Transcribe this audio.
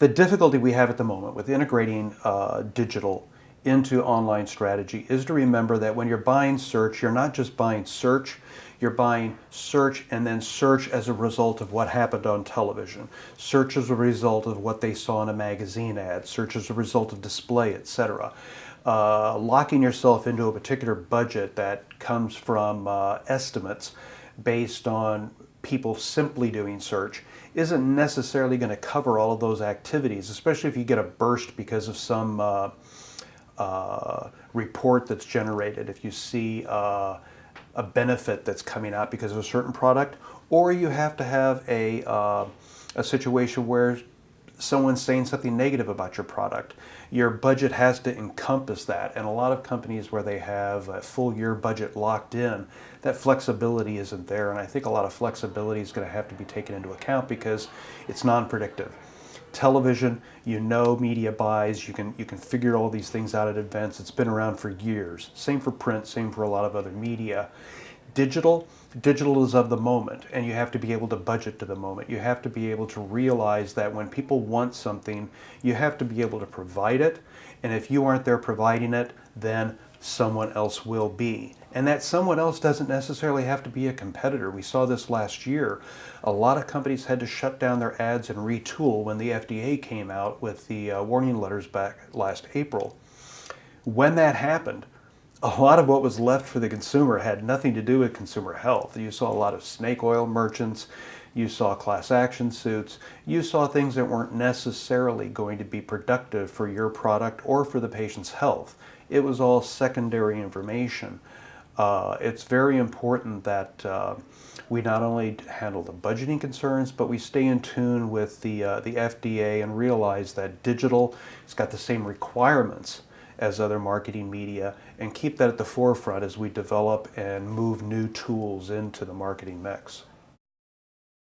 The difficulty we have at the moment with integrating digital into online strategy is to remember that when you're buying search, you're not just buying search, you're buying search and then search as a result of what happened on television. Search as a result of what they saw in a magazine ad. Search as a result of display, etc. Locking yourself into a particular budget that comes from estimates based on people simply doing search isn't necessarily going to cover all of those activities, especially if you get a burst because of some report that's generated, if you see a benefit that's coming out because of a certain product, or you have to have a situation where someone's saying something negative about your product. Your budget has to encompass that, and a lot of companies where they have a full year budget locked in, that flexibility isn't there, and I think a lot of flexibility is going to have to be taken into account because it's non-predictive. Television, you know, media buys, you can figure all these things out in advance. It's been around for years. Same for print, same for a lot of other media. Digital is of the moment, and you have to be able to budget to the moment. You have to be able to realize that when people want something, you have to be able to provide it, and if you aren't there providing it, then someone else will be. And that someone else doesn't necessarily have to be a competitor. We saw this last year. A lot of companies had to shut down their ads and retool when the FDA came out with the warning letters back last April. When that happened, a lot of what was left for the consumer had nothing to do with consumer health. You saw a lot of snake oil merchants, you saw class action suits, you saw things that weren't necessarily going to be productive for your product or for the patient's health. It was all secondary information. It's very important that we not only handle the budgeting concerns, but we stay in tune with the FDA and realize that digital has got the same requirements as other marketing media, and keep that at the forefront as we develop and move new tools into the marketing mix.